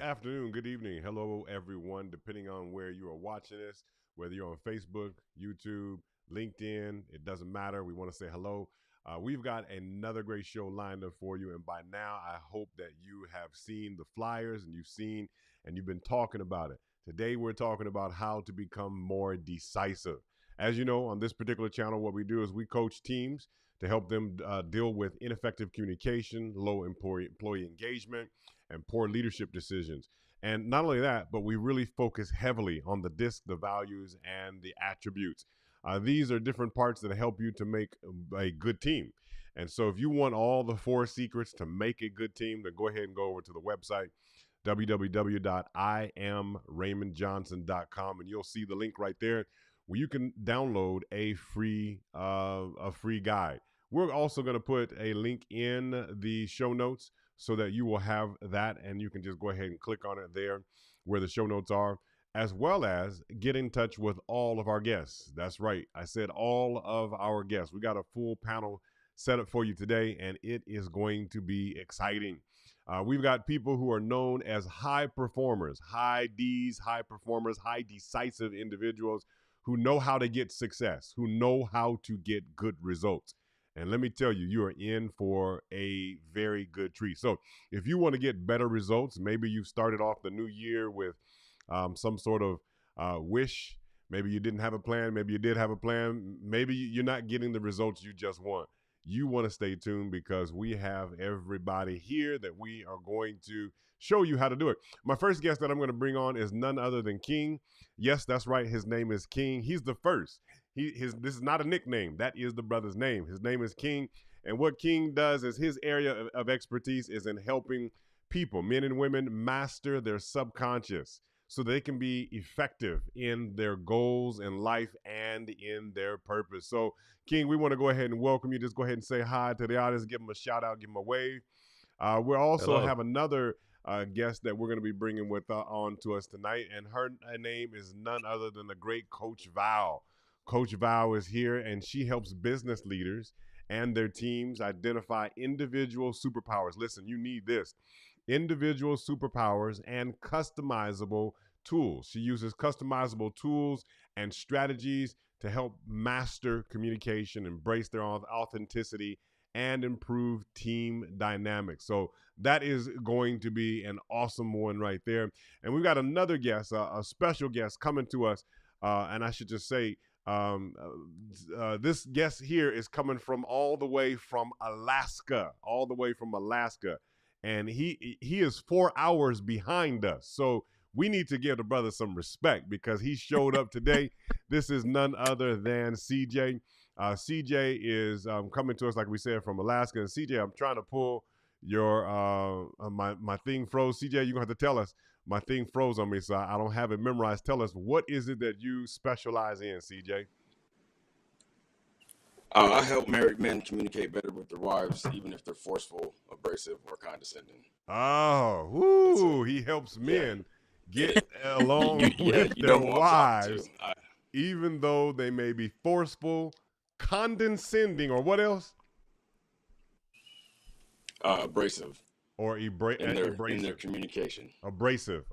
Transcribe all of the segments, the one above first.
afternoon, good evening. Hello, everyone, depending on where you are watching this, whether you're on Facebook, YouTube, LinkedIn, it doesn't matter. We want to say hello. We've got another great show lined up for you. And by now, I hope that you have seen the flyers and you've been talking about it. Today, we're talking about how to become more decisive. As you know, on this particular channel, what we do is we coach teams to help them deal with ineffective communication, low employee engagement, and poor leadership decisions. And not only that, but we really focus heavily on the disc, the values, and the attributes. These are different parts that help you to make a good team. And so if you want all the four secrets to make a good team, then go ahead and go over to the website, www.iamraymondjohnson.com, and you'll see the link right there where you can download a free guide. We're also going to put a link in the show notes so that you will have that, and you can just go ahead and click on it there where the show notes are, as well as get in touch with all of our guests. That's right. I said all of our guests. We got a full panel set up for you today, and it is going to be exciting. We've got people who are known as high performers, high D's, high performers, high decisive individuals who know how to get success, who know how to get good results. And let me tell you, you are in for a very good treat. So if you want to get better results, maybe you've started off the new year with some sort of wish. Maybe you didn't have a plan. Maybe you did have a plan. Maybe you're not getting the results you just want. You want to stay tuned because we have everybody here that we are going to show you how to do it. My first guest that I'm going to bring on is none other than King. Yes, that's right. His name is King. He's the first. This is not a nickname. That is the brother's name. His name is King. And what King does is his area of expertise is in helping people, men and women, master their subconscious so they can be effective in their goals in life and in their purpose. So, King, we want to go ahead and welcome you. Just go ahead and say hi to the audience, give them a shout out, give them a wave. We also Hello. have another guest that we're going to be bringing on to us tonight, and her name is none other than the great Coach Val. Coach Val is here, and she helps business leaders and their teams identify individual superpowers. Listen, you need this. Individual superpowers and customizable tools. She uses customizable tools and strategies to help master communication, embrace their authenticity, and improve team dynamics. So that is going to be an awesome one right there. And we've got another guest, a special guest coming to us. And I should just say, this guest here is coming from all the way from Alaska, and he is 4 hours behind us. So we need to give the brother some respect because he showed up today. This is none other than CJ. CJ is coming to us, like we said, from Alaska. And CJ, I'm trying to pull your my thing froze. CJ, you're gonna have to tell us. My thing froze on me, so I don't have it memorized. Tell us, what is it that you specialize in, CJ? I help married men communicate better with their wives, even if they're forceful, abrasive, or condescending. Oh, woo, he helps men get along with their wives, even though they may be forceful, condescending, or what else? Abrasive. Or In their communication. Abrasive.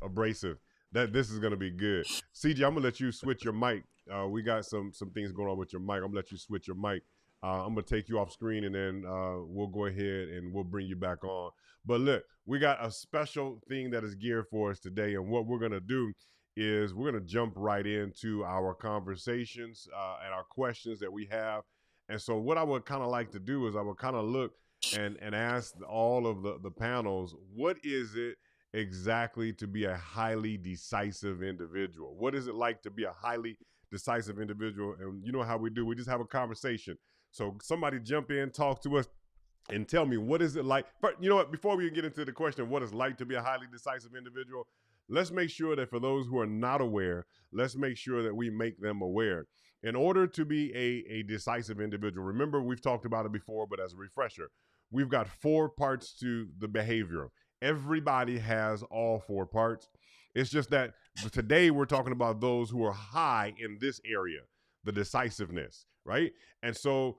That this is gonna be good. CJ, I'm gonna let you switch your mic. We got some things going on with your mic. I'm gonna let you switch your mic. I'm gonna take you off screen, and then we'll go ahead and we'll bring you back on. But look, we got a special thing that is geared for us today, and what we're gonna do is we're gonna jump right into our conversations and our questions that we have. And so what I would kind of like to do is I would kind of look and ask all of the panels, what is it exactly to be a highly decisive individual? What is it like to be a highly decisive individual? And you know how we do, we just have a conversation. So somebody jump in, talk to us, and tell me, what is it like? But you know what, before we get into the question of what it's like to be a highly decisive individual, let's make sure that for those who are not aware, let's make sure that we make them aware. In order to be a decisive individual, remember we've talked about it before, but as a refresher, we've got 4 parts to the behavior. Everybody has all 4 parts. It's just that today we're talking about those who are high in this area, the decisiveness, right? And so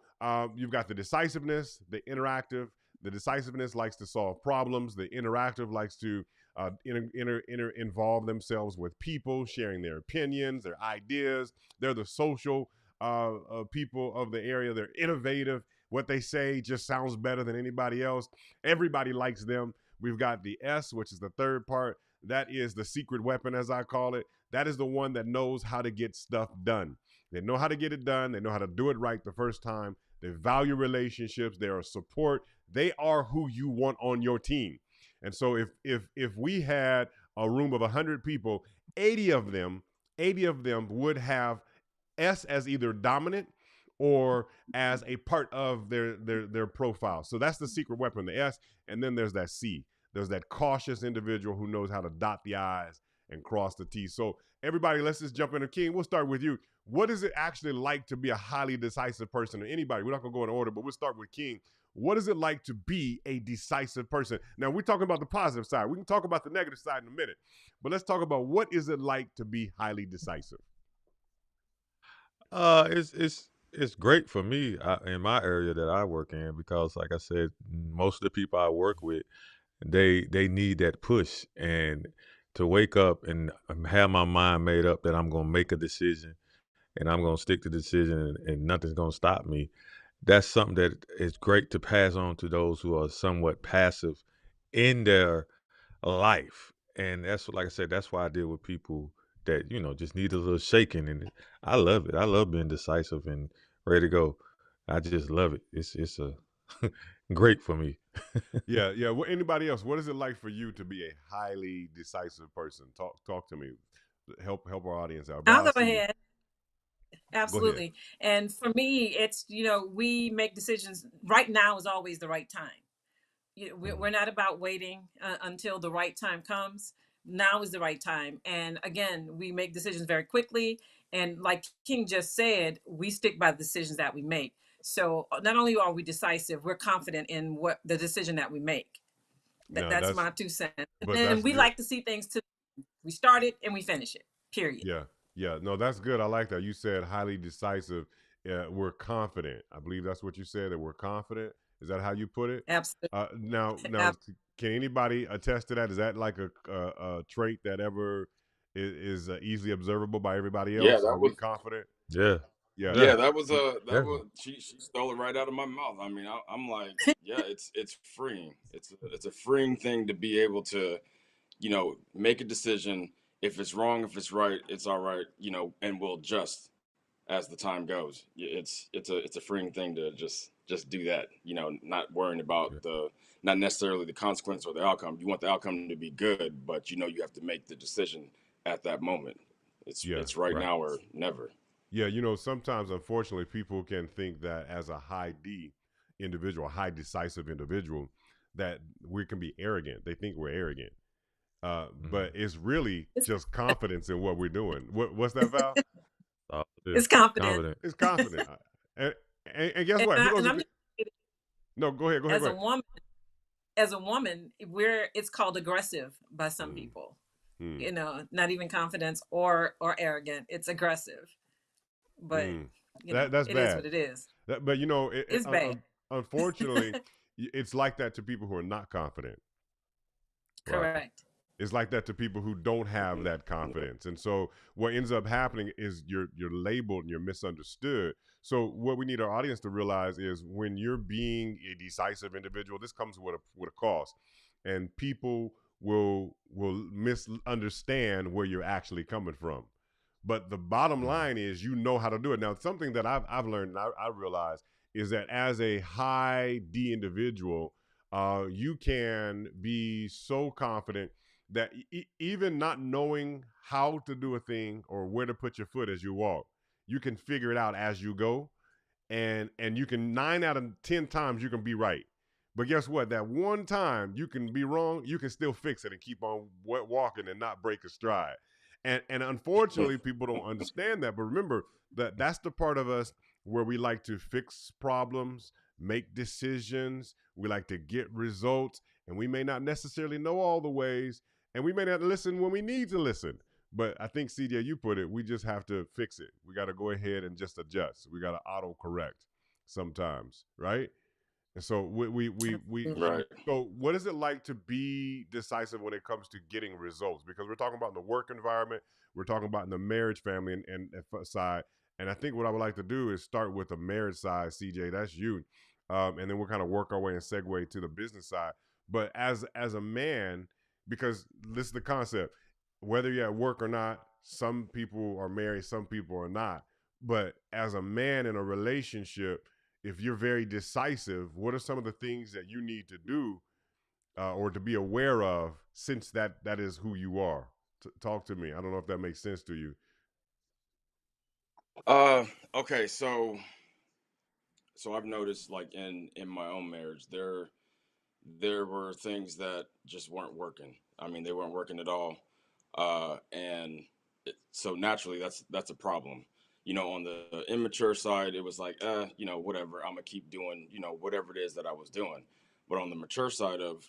you've got the decisiveness, the interactive. The decisiveness likes to solve problems. The interactive likes to involve themselves with people, sharing their opinions, their ideas. They're the social people of the area. They're innovative. What they say just sounds better than anybody else. Everybody likes them. We've got the S, which is the third part. That is the secret weapon, as I call it. That is the one that knows how to get stuff done. They know how to get it done. They know how to do it right the first time. They value relationships. They are support. They are who you want on your team. And so if we had a room of 100 people, 80 of them, 80 of them would have S as either dominant or as a part of their profile. So that's the secret weapon, the S. And then there's that C. There's that cautious individual who knows how to dot the I's and cross the T's. So everybody, let's just jump into King. We'll start with you. What is it actually like to be a highly decisive person, or anybody? We're not going to go in order, but we'll start with King. What is it like to be a decisive person? Now, we're talking about the positive side. We can talk about the negative side in a minute, but let's talk about what is it like to be highly decisive? It's great for me in my area that I work in because, like I said, most of the people I work with, they need that push and to wake up and have my mind made up that I'm gonna make a decision and I'm gonna stick to the decision and nothing's gonna stop me. That's something that is great to pass on to those who are somewhat passive in their life. And that's like I said, that's why I deal with people that, just need a little shaking. And I love it. I love being decisive and ready to go. I just love it. It's a great for me. Yeah, yeah. Anybody else? What is it like for you to be a highly decisive person? Talk to me. Help our audience out. I'll Val, go I see you. ahead. Go ahead. Absolutely. And for me, it's, we make decisions. Right now is always the right time. We're not about waiting until the right time comes. Now is the right time. And again, we make decisions very quickly. And like King just said, we stick by the decisions that we make. So not only are we decisive, we're confident in what the decision that we make. No, That's my 2 cents. And but then that's we good. like to see things to we start it and we finish it. Period. Yeah, yeah. No, that's good. I like that. You said highly decisive. We're confident. I believe that's what you said. That we're confident. Is that how you put it? Absolutely. Now, can anybody attest to that? Is that like a trait that ever is easily observable by everybody Yeah, else? that Are we was confident? Yeah. Yeah. yeah, Yeah. that was Definitely. she stole it right out of my mouth. I mean, I'm like, yeah, it's freeing. It's a freeing thing to be able to, make a decision. If it's wrong, if it's right, it's all right, and we'll adjust as the time goes. It's a freeing thing to just do that. Not worrying about Yeah. not necessarily the consequence or the outcome. You want the outcome to be good, but you have to make the decision at that moment. It's Yeah. it's right Right. now or never. Yeah. Sometimes, unfortunately, people can think that as a high D individual, high decisive individual, that we can be arrogant. They think we're arrogant. But Mm-hmm. it's really It's, just confidence in what we're doing. What's that, Val? All it is. it's confident. Confident. It's confident. And, and guess and, what? For I, those and of I'm you, just no, go ahead, go ahead, as go a ahead. woman, it's called aggressive by some Mm, people. mm, Not even confidence or arrogant. It's aggressive, but mm. That's it is bad. what it is. But It's bad. unfortunately, it's like that to people who are not confident. Right. Correct. It's like that to people who don't have Mhm. that confidence. And so what ends up happening is you're labeled and you're misunderstood. So what we need our audience to realize is when you're being a decisive individual, this comes with a cost. And people will misunderstand where you're actually coming from. But the bottom Mm-hmm. line is you know how to do it. Now, something that I've learned and I realize is that as a high D individual, you can be so confident that even not knowing how to do a thing or where to put your foot as you walk, you can figure it out as you go, and you can 9 out of 10 times you can be right. But guess what? That one time you can be wrong, you can still fix it and keep on walking and not break a stride. And unfortunately, people don't understand that. But remember that that's the part of us where we like to fix problems, make decisions, we like to get results, and we may not necessarily know all the ways, and we may not listen when we need to listen. But I think CJ, you put it, we just have to fix it. We got to go ahead and just adjust. We got to auto correct sometimes, right? And so we Right. so what is it like to be decisive when it comes to getting results? Because we're talking about in the work environment, we're talking about in the marriage family and side. And I think what I would like to do is start with the marriage side, CJ. That's you, and then we'll kind of work our way and segue to the business side. But as a man, because this is the concept, whether you're at work or not, some people are married, some people are not. But as a man in a relationship, if you're very decisive, what are some of the things that you need to do or to be aware of, since that is who you are? Talk to me. I don't know if that makes sense to you. Okay, so I've noticed, like, in my own marriage, there were things that just weren't working. I mean, they weren't working at all. And so naturally, that's a problem. On the immature side, it was like, whatever. I'm gonna keep doing, whatever it is that I was doing. But on the mature side of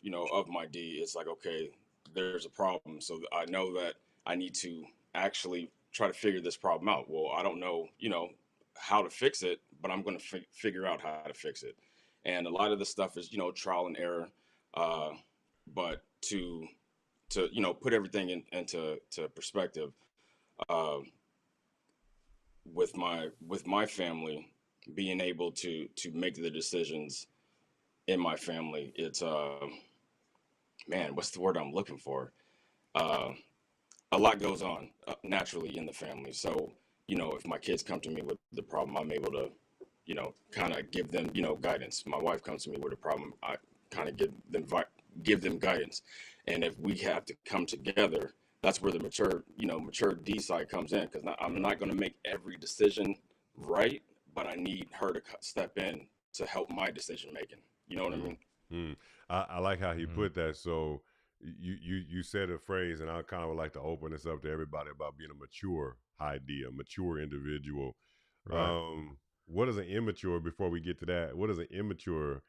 my D, it's like, okay, there's a problem. So I know that I need to actually try to figure this problem out. Well, I don't know, how to fix it, but I'm going to figure out how to fix it. And a lot of the stuff is, trial and error. Uh, but to put everything into perspective, uh, with my family, being able to make the decisions in my family, it's man, what's the word I'm looking for? Uh, a lot goes on naturally in the family. So if my kids come to me with the problem, I'm able to kind of give them guidance. My wife comes to me with a problem, I kind of give them guidance. And if we have to come together, that's where the mature D side comes in, because I'm not going to make every decision right, but I need her to step in to help my decision making. You know what I mean? Mm. I like how he Mm-hmm. put that. So you said a phrase, and I kind of would like to open this up to everybody about being a mature high D, a mature individual. Right. What is an immature? Before we get to that, what does an immature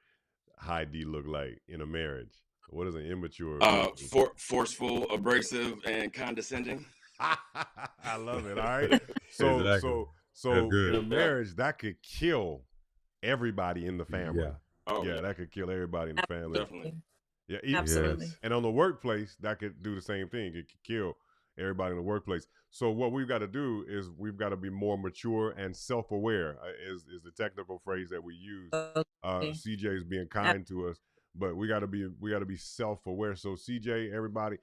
high D look like in a marriage? What does an immature look like? Forceful, abrasive, and condescending. I love it. All right. So Exactly. so That's so in good. a marriage, that could kill everybody in the family. Yeah. Oh Yeah, yeah, that could kill everybody in the family. definitely. Yeah, Absolutely. Yes. and on the workplace, that could do the same thing. It could kill everybody in the workplace. So what we've got to do is we've got to be more mature and self-aware. Is the technical phrase that we use. Okay. CJ is being kind to us, but we got to be self-aware. So CJ, everybody,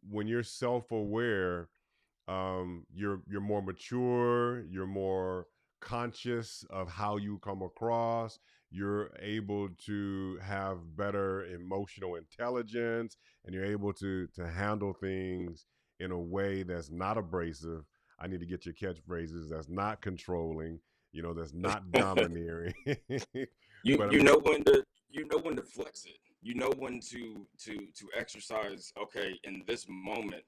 when you're self-aware, you're more mature, you're more conscious of how you come across, you're able to have better emotional intelligence, and you're able to handle things in a way that's not abrasive. I need to get your catchphrases. That's not controlling, that's not domineering. you But you know when to flex it. You know when to exercise. Okay, in this moment,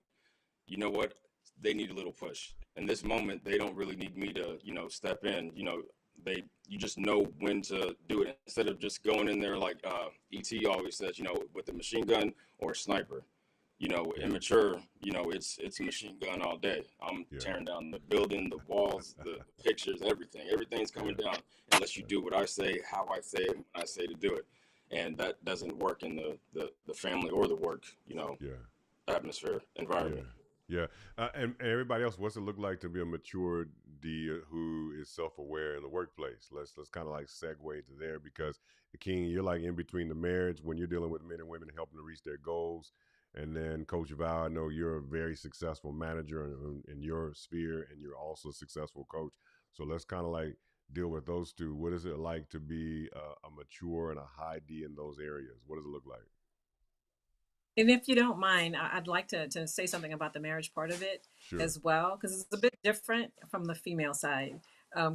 you know what, they need a little push. In this moment, they don't really need me to step in. You just know when to do it, instead of just going in there like ET always says, with the machine gun or a sniper. yeah, Immature, it's a machine gun all day. I'm yeah, tearing down the building, the walls, the pictures, everything. Everything's yeah, coming down unless you do what I say, how I say it, when I say to do it. And that doesn't work in the family or the work, yeah. atmosphere, Yeah, environment. yeah. And everybody else, what's it look like to be a mature D who is self-aware in the workplace? Let's kind of like segue to there, because King, you're like in between the marriage when you're dealing with men and women, helping to reach their goals. And then Coach Val, I know you're a very successful manager in your sphere, and you're also a successful coach. So let's kind of like deal with those two. What is it like to be a mature and a high D in those areas? What does it look like? And if you don't mind, I'd like to say something about the marriage part of it Sure. as well, because it's a bit different from the female side,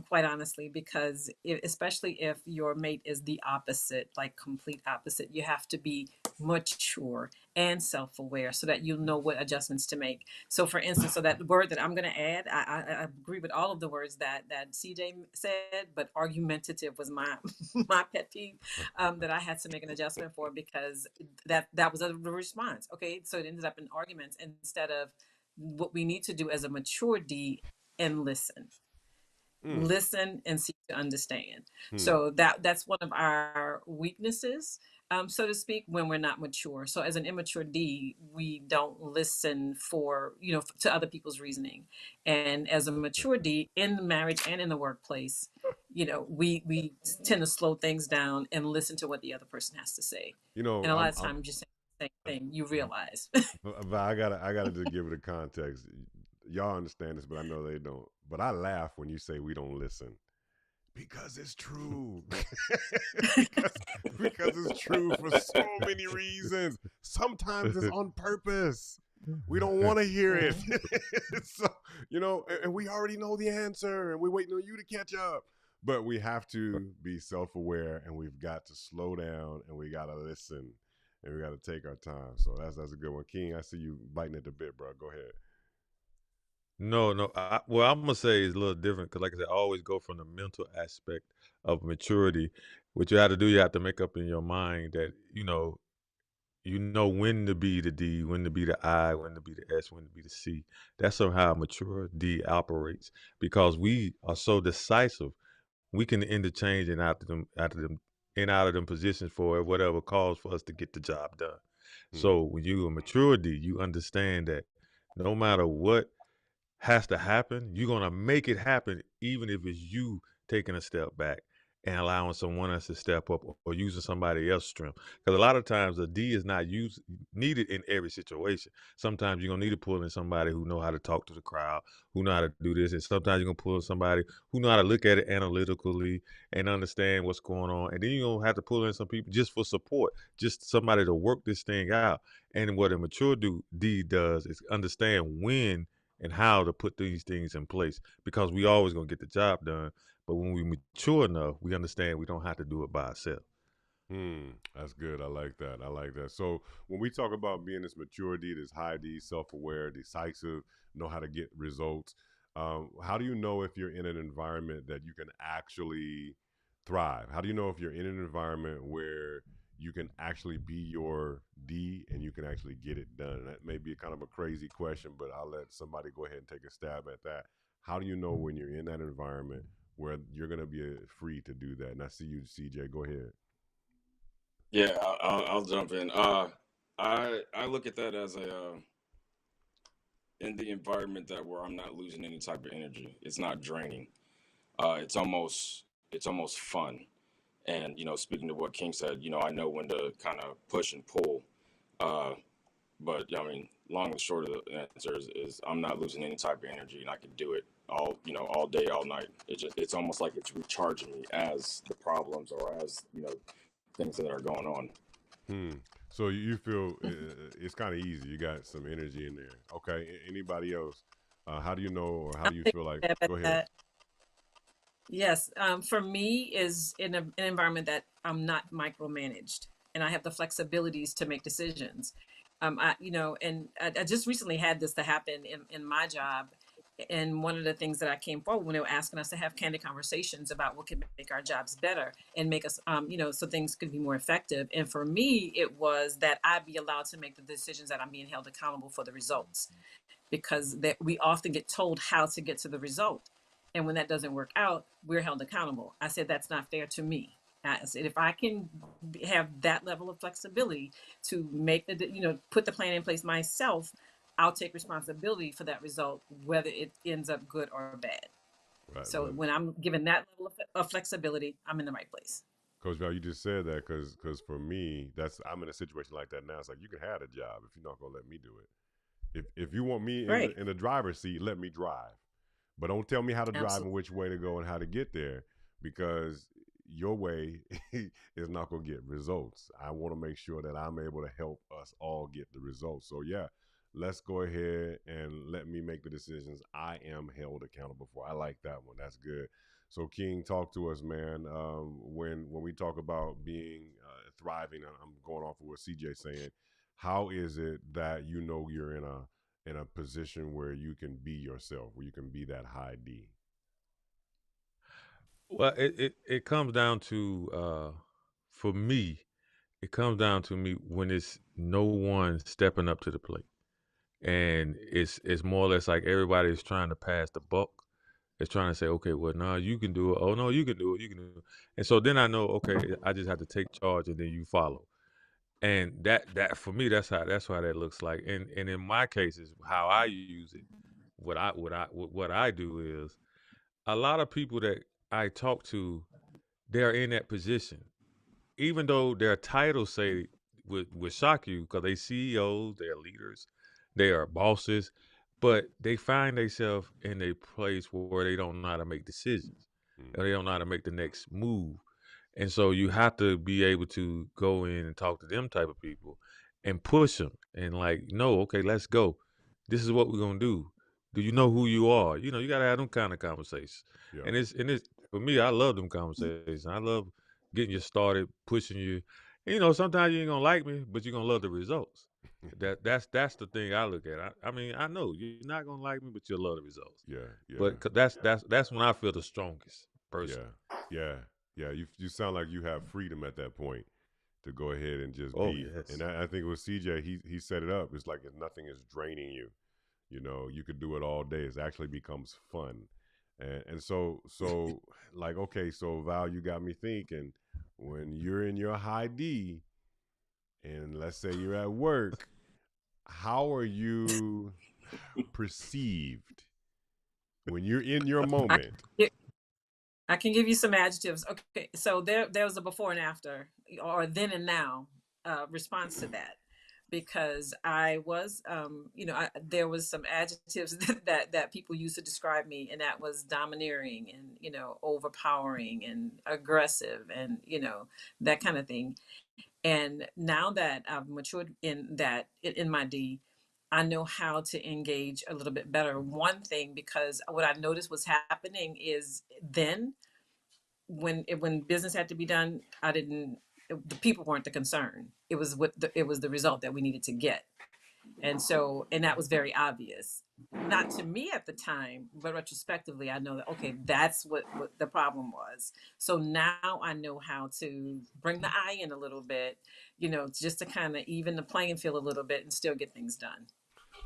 quite honestly, because especially if your mate is the opposite, like complete opposite, you have to be mature and self-aware so that you know what adjustments to make. So for instance, so that word that I'm going to add, I agree with all of the words that CJ said, but argumentative was my my pet peeve, that I had to make an adjustment for, because that was a response. Okay, so it ended up in arguments instead of what we need to do as a mature D, and listen. Mm. listen and seek to understand. Hmm. So that's one of our weaknesses, so to speak, when we're not mature. So as an immature D, we don't listen for, to other people's reasoning. And as a mature D, in the marriage and in the workplace, we tend to slow things down and listen to what the other person has to say. You know, And a lot of times, just saying the same thing, you realize. but I gotta just give it a context. Y'all understand this, but I know they don't. But I laugh when you say we don't listen because it's true. because it's true for so many reasons. Sometimes it's on purpose. We don't want to hear it. So, and we already know the answer and we're waiting on you to catch up. But we have to be self-aware and we've got to slow down and we got to listen and we got to take our time. So that's a good one. King, I see you biting at the bit, bro. Go ahead. No, no. Well, I'm gonna say it's a little different because, like I said, I always go from the mental aspect of maturity. What you have to do, you have to make up in your mind that when to be the D, when to be the I, when to be the S, when to be the C. That's how a mature D operates because we are so decisive. We can interchange and out of them positions for whatever calls for us to get the job done. So when you're a mature D, you understand that no matter what has to happen, you're going to make it happen, even if it's you taking a step back and allowing someone else to step up or using somebody else's strength. Because a lot of times a D is not needed in every situation. Sometimes you're going to need to pull in somebody who know how to talk to the crowd, who know how to do this. And sometimes you're going to pull in somebody who know how to look at it analytically and understand what's going on. And then you're going to have to pull in some people just for support, just somebody to work this thing out. And what a mature D does is understand when and how to put these things in place because we always gonna get the job done. But when we mature enough, we understand we don't have to do it by ourselves. That's good. I like that. So when we talk about being this maturity, this high D, self-aware, decisive, know how to get results, how do you know if you're in an environment that you can actually thrive? How do you know if you're in an environment where you can actually be your D and you can actually get it done? And that may be kind of a crazy question, but I'll let somebody go ahead and take a stab at that. How do you know when you're in that environment where you're going to be free to do that? And I see you, CJ. Go ahead. Yeah, I'll jump in. I look at that as in the environment where I'm not losing any type of energy. It's not draining. It's almost fun. And speaking to what King said, I know when to kind of push and pull. But I mean, long and short of the answer is I'm not losing any type of energy, and I can do it all day, all night. It's almost like it's recharging me as the problems or as things that are going on. So you feel it's kind of easy. You got some energy in there. Okay. Anybody else? How do you know, or how do you feel like? Go ahead. Yes. For me, is in an environment that I'm not micromanaged, and I have the flexibilities to make decisions. And I just recently had this to happen in my job. And one of the things that I came forward when they were asking us to have candid conversations about what could make our jobs better and make us, so things could be more effective. And for me, it was that I be allowed to make the decisions, that I'm being held accountable for the results, because we often get told how to get to the result. And when that doesn't work out, we're held accountable. I said, that's not fair to me. I said, if I can have that level of flexibility to make put the plan in place myself, I'll take responsibility for that result, whether it ends up good or bad. Right, so when I'm given that level of flexibility, I'm in the right place. Coach Val, you just said that because for me, I'm in a situation like that now. It's like, you can have a job if you're not gonna let me do it. If you want me in the driver's seat, let me drive, but don't tell me how to drive and which way to go and how to get there, because your way is not gonna get results. I want to make sure that I'm able to help us all get the results. So yeah. Let's go ahead and let me make the decisions I am held accountable for. I like that one. That's good. So King, talk to us, man. When we talk about being thriving, I'm going off of what CJ's saying. How is it that you're in a position where you can be yourself, where you can be that high D? Well, it comes down to for me, it comes down to me when it's no one stepping up to the plate. And it's more or less like everybody is trying to pass the buck It's trying to say, okay, well, no, you can do it. Oh no, you can do it. You can do it. And so then I know, okay, I just have to take charge, and then you follow. And that for me, that's how that looks like. And in my cases, how I use it, what I do is, a lot of people that I talk to, they're in that position, even though their titles say would shock you, because they CEOs, they're leaders, they are bosses, but they find themselves in a place where they don't know how to make decisions, or they don't know how to make the next move. And so you have to be able to go in and talk to them type of people and push them and, like, no, okay, let's go. This is what we're gonna do. Do you know who you are? You gotta have them kind of conversations. Yeah. And it's for me, I love them conversations. I love getting you started, pushing you. Sometimes you ain't gonna like me, but you're gonna love the results. That's the thing I look at. I mean, I know you're not gonna like me, but you'll love the results. Yeah. Yeah. But that's when I feel the strongest person. Yeah. Yeah. You sound like you have freedom at that point to go ahead and just Oh be. yes. And I think with CJ, he set it up. It's like if nothing is draining you. You could do it all day. It actually becomes fun. And so like, okay, so Val, you got me thinking, when you're in your high D and let's say you're at work, how are you perceived when you're in your moment? I can give you some adjectives. Okay, so there was a before and after, or then and now response to that, because I was, there was some adjectives that people used to describe me, and that was domineering and overpowering and aggressive and that kind of thing. And now that I've matured in my D, I know how to engage a little bit better. One thing, because what I noticed was happening is then when business had to be done, the people weren't the concern. It was the result that we needed to get. And that was very obvious, not to me at the time, but retrospectively, I know that, okay, that's what the problem was. So now I know how to bring the I in a little bit, just to kind of even the playing field a little bit and still get things done.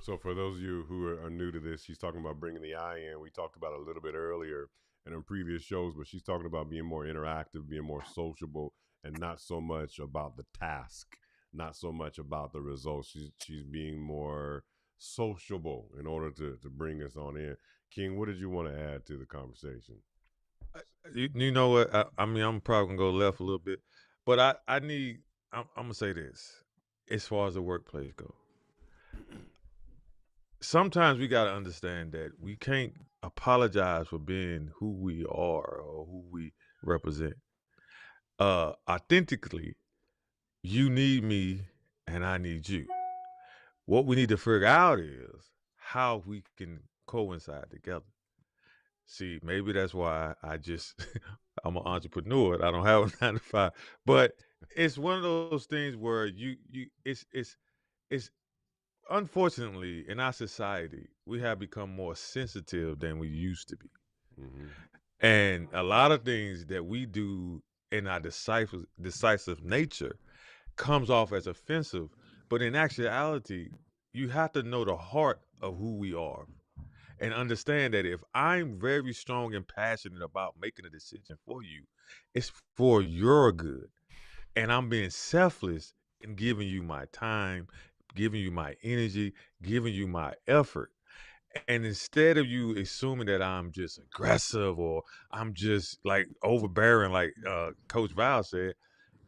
So for those of you who are new to this, she's talking about bringing the I in. We talked about it a little bit earlier and in previous shows, but she's talking about being more interactive, being more sociable, and not so much about the task, not so much about the results. She's being more sociable in order to bring us on in. King, what did you want to add to the conversation? You know what? I mean, I'm probably gonna go left a little bit, but I'm gonna say this as far as the workplace go. Sometimes we gotta understand that we can't apologize for being who we are or who we represent. Authentically, you need me and I need you. What we need to figure out is how we can coincide together. See, maybe that's why I'm an entrepreneur. I don't have a 9 to 5, but it's one of those things where it's unfortunately in our society we have become more sensitive than we used to be, Mm-hmm. and a lot of things that we do in our decisive nature comes off as offensive, but in actuality, you have to know the heart of who we are and understand that if I'm very strong and passionate about making a decision for you, it's for your good. And I'm being selfless in giving you my time, giving you my energy, giving you my effort. And instead of you assuming that I'm just aggressive or I'm just like overbearing, like Coach Val said,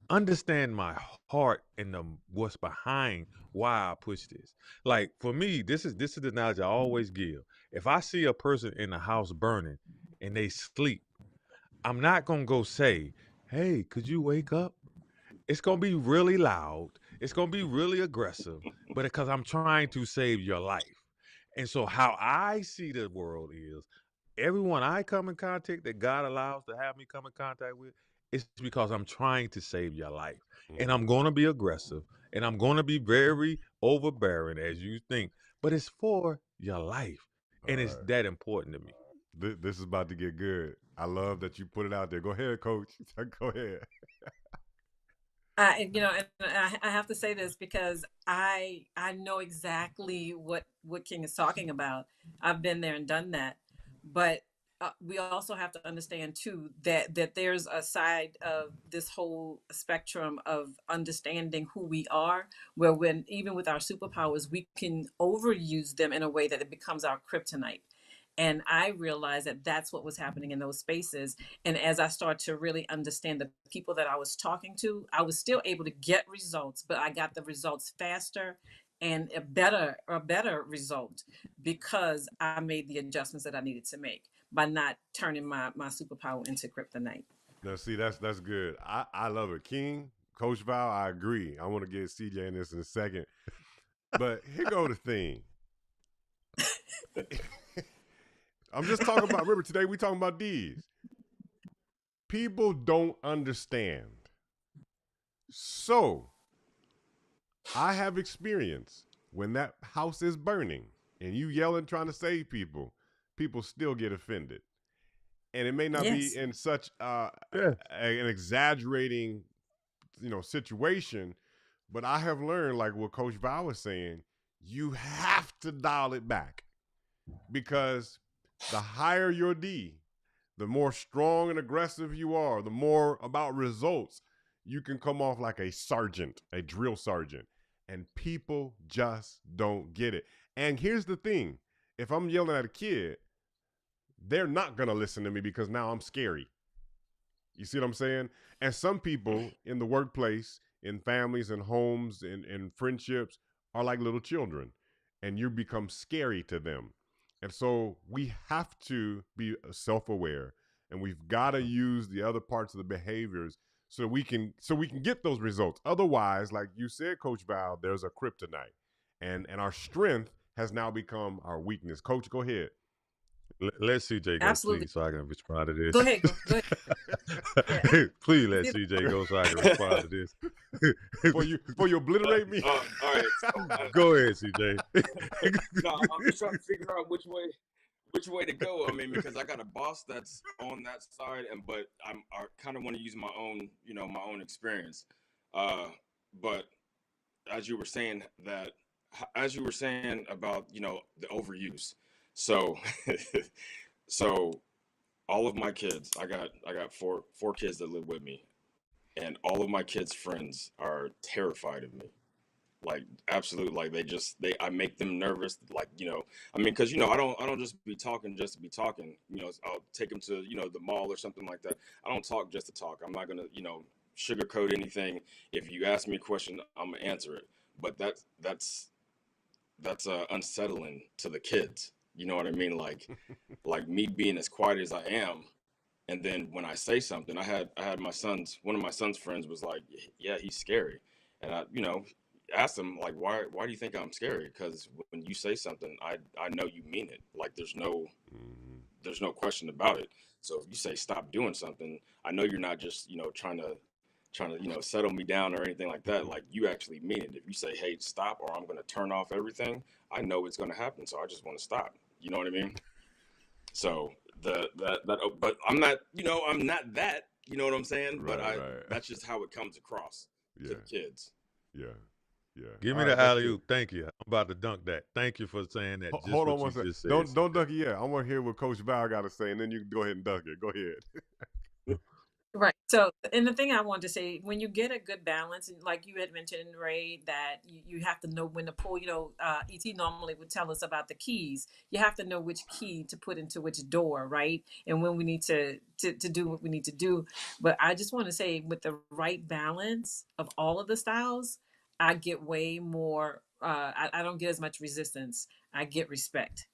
understand my heart and what's behind why I push this. Like for me, this is the knowledge I always give. If I see a person in the house burning and they sleep, I'm not gonna go say, "Hey, could you wake up?" It's gonna be really loud. It's gonna be really aggressive, but because I'm trying to save your life. And so how I see the world is everyone I come in contact that God allows to have me come in contact with, it's because I'm trying to save your life. And Mm-hmm. I'm going to be aggressive and I'm going to be very overbearing as you think, but it's for your life. All And it's right. that important to me. This is about to get good. I love that you put it out there. Go ahead, Coach. Go ahead. I have to say this because I know exactly what King is talking about. I've been there and done that. But we also have to understand too that there's a side of this whole spectrum of understanding who we are, where when even with our superpowers we can overuse them in a way that it becomes our kryptonite. And I realized that that's what was happening in those spaces. And as I start to really understand the people that I was talking to, I was still able to get results, but I got the results faster and a better result because I made the adjustments that I needed to make by not turning my superpower into kryptonite. Now, see, that's good. I love it. King, Coach Val, I agree. I want to get CJ in this in a second. But here go the thing. I'm just talking about, remember today we talking about these. People don't understand. So, I have experience when that house is burning and you yelling trying to save people, people still get offended. And it may not Yes. be in such Yeah. an exaggerating, situation, but I have learned, like what Coach Val was saying, you have to dial it back because the higher your D, the more strong and aggressive you are, the more about results, you can come off like a sergeant, a drill sergeant, and people just don't get it. And here's the thing, if I'm yelling at a kid, they're not going to listen to me because now I'm scary. You see what I'm saying? And some people in the workplace, in families and homes and friendships are like little children, and you become scary to them. And so we have to be self-aware, and we've got to use the other parts of the behaviors so we can get those results. Otherwise, like you said, Coach Val, there's a kryptonite, and our strength has now become our weakness. Coach, go ahead. Let CJ go, Absolutely. please, so I can respond to this. Go ahead. Go ahead. Yeah. Please let CJ go so I can respond to this. Before you obliterate me. All right. So, Go ahead, CJ. no, I'm just trying to figure out which way to go. I mean, because I got a boss that's on that side, but I kind of want to use my own, my own experience. But as you were saying about, the overuse. So, so all of my kids, I got four kids that live with me, and all of my kids' friends are terrified of me. Like absolute, like I make them nervous. Like, I mean, because I don't just be talking just to be talking. I'll take them to the mall or something like that. I don't talk just to talk. I'm not gonna sugarcoat anything. If you ask me a question, I'm gonna answer it. But that's unsettling to the kids. You know what I mean? Like me being as quiet as I am, and then when I say something, I had one of my son's friends was like, yeah, he's scary, and I asked him like, why do you think I'm scary? Because when you say something, I know you mean it. Like there's no question about it. So if you say stop doing something, I know you're not just trying to settle me down or anything like that. Like you actually mean it. If you say, hey, stop, or I'm going to turn off everything, I know it's going to happen. So I just want to stop. You know what I mean? So but I'm not, I'm not that, you know what I'm saying? Right, but that's just how it comes across to the kids. Yeah. Give me All the right, that's alley oop. Thank you. I'm about to dunk that. Thank you for saying that. Just hold on what one you second. just said, Don't CJ. dunk it yet. I want to hear what Coach Val got to say, and then you can go ahead and dunk it. Go ahead. Right. So, and the thing I wanted to say, when you get a good balance, and like you had mentioned, Ray, that you have to know when to pull. ET normally would tell us about the keys. You have to know which key to put into which door, right? And when we need to do what we need to do. But I just want to say, with the right balance of all of the styles, I get way more. I don't get as much resistance. I get respect.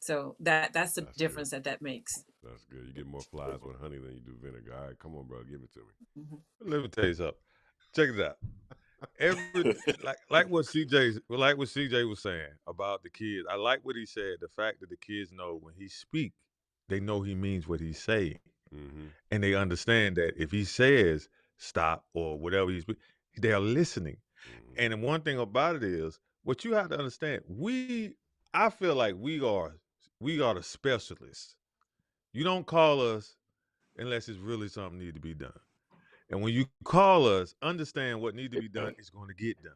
So that's the difference that makes. That's good. You get more flies with honey than you do vinegar. All right, come on, bro. Give it to me. Mm-hmm. Let me tell you something. Check it out. Like what CJ was saying about the kids. I like what he said. The fact that the kids know when he speak, they know he means what he's saying, and they understand that if he says stop or whatever they are listening. And one thing about it is, what you have to understand, I feel like we are the specialists. You don't call us unless it's really something need to be done. And when you call us, understand what need to be done is going to get done.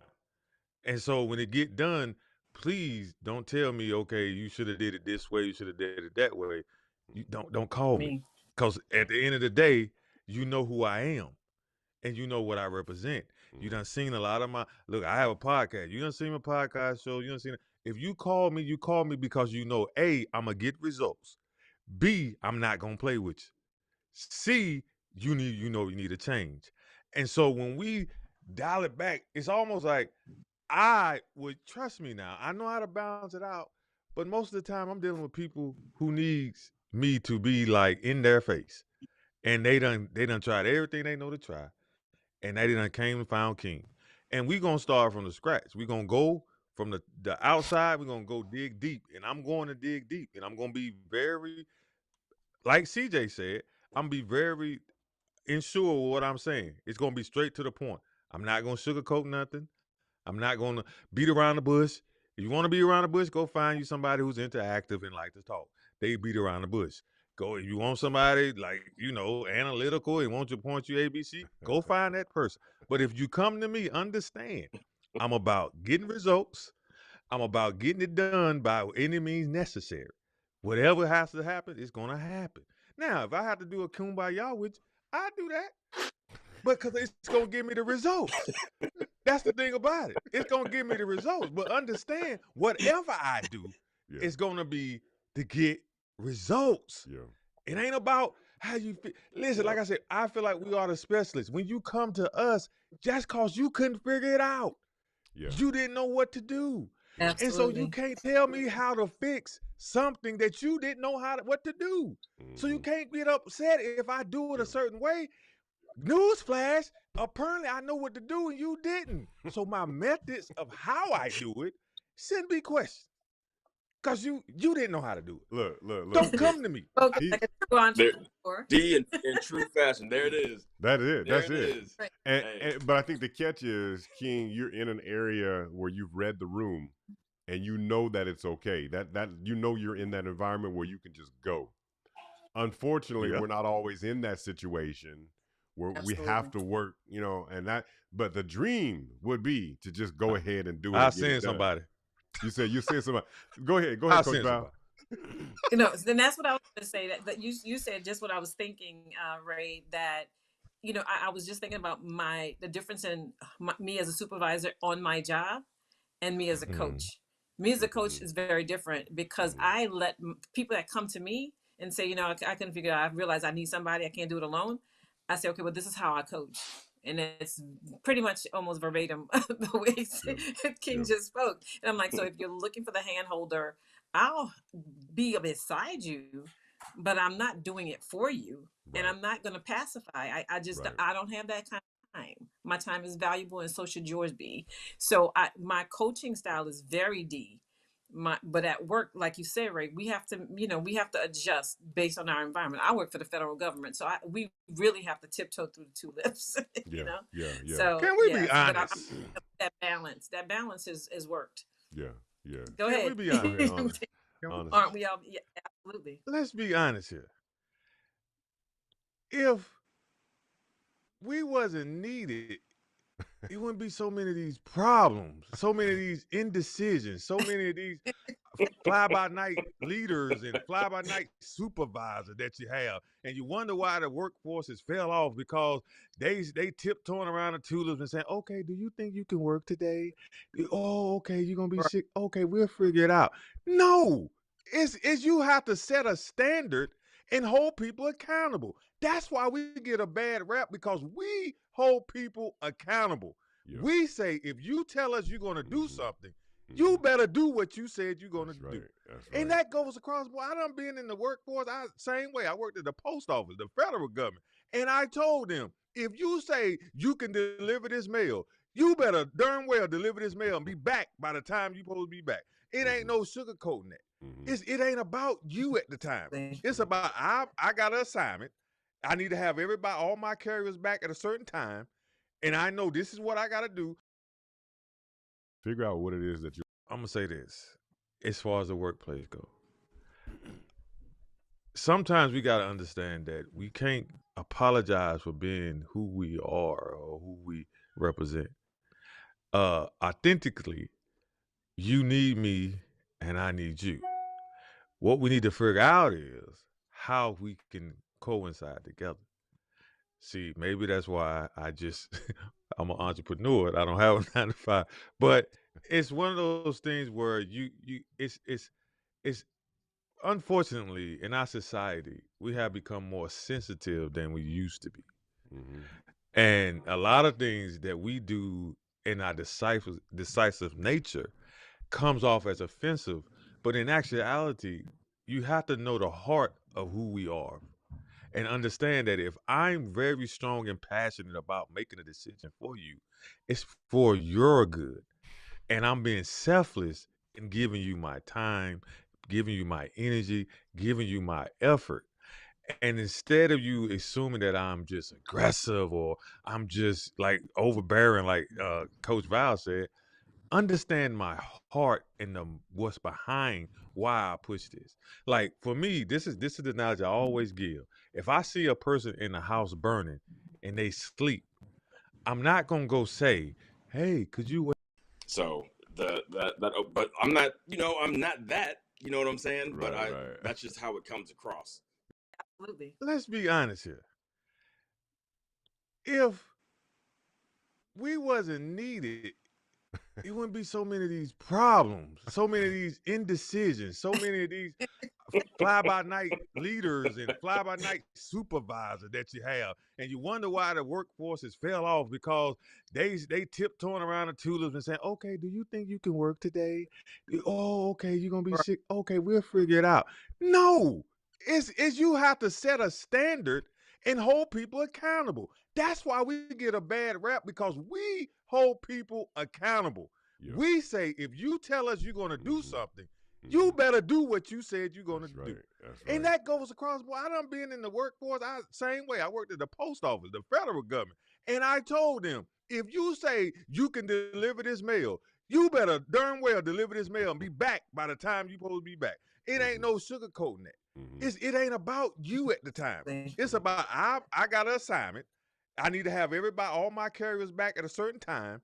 And so when it get done, please don't tell me, okay, you should have did it this way, you should have did it that way. You don't call me. Me. Because at the end of the day, you know who I am and you know what I represent. You done seen a lot of my look. I have a podcast. You done seen my podcast show. You done seen it. If you call me because you know A, I'm gonna get results. B, I'm not gonna play with you. C, you need a change. And so when we dial it back, it's almost like I would trust me now. I know how to balance it out, but most of the time I'm dealing with people who needs me to be like in their face. And they done tried everything they know to try. And they done came and found King. And we gonna start from the scratch. We gonna go from the outside, we're gonna go dig deep. And I'm going to dig deep. And I'm gonna be very, like CJ said, I'm gonna be very ensure what I'm saying. It's gonna be straight to the point. I'm not gonna sugarcoat nothing. I'm not gonna beat around the bush. If you want to beat around the bush, go find you somebody who's interactive and like to talk. They beat around the bush. Go if you want somebody like analytical and want to point you ABC, go find that person. But if you come to me, understand, I'm about getting results. I'm about getting it done by any means necessary. Whatever has to happen, it's gonna happen. Now, if I have to do a kumbaya with you, I do that, but because it's gonna give me the results. That's the thing about it. It's gonna give me the results. But understand, whatever I do, it's gonna be to get results. Yeah. It ain't about how you feel. Listen, like I said, I feel like we are the specialists. When you come to us, just cause you couldn't figure it out, you didn't know what to do. Absolutely. And so you can't tell me how to fix something that you didn't know what to do. So you can't get upset if I do it a certain way. Newsflash, apparently I know what to do and you didn't. So my methods of how I do it shouldn't be questioned. Because you didn't know how to do it. Look. Don't come to me. D in true fashion. There it is. That is it. That's There it. is. But I think the catch is, King, you're in an area where you've read the room and you know that it's okay. That you're in that environment where you can just go. Unfortunately, we're not always in that situation where we have to work, but the dream would be to just go ahead and do it. I'll send somebody. You send somebody. Go ahead, Coach Val. Then that's what I was going to say. That you said just what I was thinking, Ray. That I was just thinking about the difference in me as a supervisor on my job and me as a coach. Me as a coach is very different because I let people that come to me and say, I couldn't figure it out. I realize I need somebody. I can't do it alone. I say, okay, well, this is how I coach. And it's pretty much almost verbatim the way King just spoke. And I'm like, so if you're looking for the hand holder, I'll be beside you, but I'm not doing it for you. Right. And I'm not going to pacify. I don't have that kind of time. My time is valuable and so should yours be. So my coaching style is very D. But at work, like you said, Ray, we have to adjust based on our environment. I work for the federal government, so we really have to tiptoe through the tulips. Yeah. So can we be honest? That balance is worked. Yeah. Go ahead. Can we be honest? Aren't we all? Yeah, absolutely. Let's be honest here. If we wasn't needed, it wouldn't be so many of these problems, so many of these indecisions, so many of these fly-by-night leaders and fly-by-night supervisors that you have. And you wonder why the workforce has fell off because they tiptoeing around the tulips and saying, okay, do you think you can work today? Oh, okay, you're going to be sick. Okay, we'll figure it out. No, it's you have to set a standard and hold people accountable. That's why we get a bad rap, because we hold people accountable. Yeah. We say, if you tell us you're going to do something, you better do what you said you're going to do. And that goes across the board. I done been in the workforce same way. I worked at the post office, the federal government. And I told them, if you say you can deliver this mail, you better darn well deliver this mail and be back by the time you're supposed to be back. It ain't no sugarcoating that. It ain't about you at the time. It's about, I got an assignment. I need to have all my carriers back at a certain time. And I know this is what I got to do. Figure out what it is that I'm going to say this, as far as the workplace go. Sometimes we got to understand that we can't apologize for being who we are or who we represent. Authentically, you need me and I need you. What we need to figure out is, how we can coincide together. See, maybe that's why I'm an entrepreneur. I don't have a 9 to 5, but it's one of those things where it's unfortunately in our society we have become more sensitive than we used to be, Mm-hmm. and a lot of things that we do in our decisive nature comes off as offensive, but in actuality, you have to know the heart of who we are and understand that if I'm very strong and passionate about making a decision for you, it's for your good. And I'm being selfless in giving you my time, giving you my energy, giving you my effort. And instead of you assuming that I'm just aggressive or I'm just like overbearing, like Coach Val said, understand my heart and what's behind why I push this. Like for me, this is the knowledge I always give. If I see a person in the house burning and they sleep, I'm not gonna go say, "Hey, could you?" So but I'm not, I'm not that. You know what I'm saying? But Right. that's just how it comes across. Absolutely. Let's be honest here. If we wasn't needed, it wouldn't be so many of these problems, so many of these indecisions, so many of these fly by night leaders and fly by night supervisors that you have, and you wonder why the workforce has fell off because they tiptoeing around the tulips and saying, "Okay, do you think you can work today? Oh, okay, you're gonna be sick. Okay, we'll figure it out." No, it's you have to set a standard and hold people accountable. That's why we get a bad rap, because we hold people accountable. Yeah. We say, if you tell us you're going to do Mhm. something, you better do what you said you're going to That's do. right. That's right. And that goes across. Boy, I done been in the workforce. Same way. I worked at the post office, the federal government. And I told them, if you say you can deliver this mail, you better darn well deliver this mail and be back by the time you're supposed to be back. It ain't no sugarcoating that. It ain't about you at the time. It's about I got an assignment. I need to have everybody, all my carriers back at a certain time.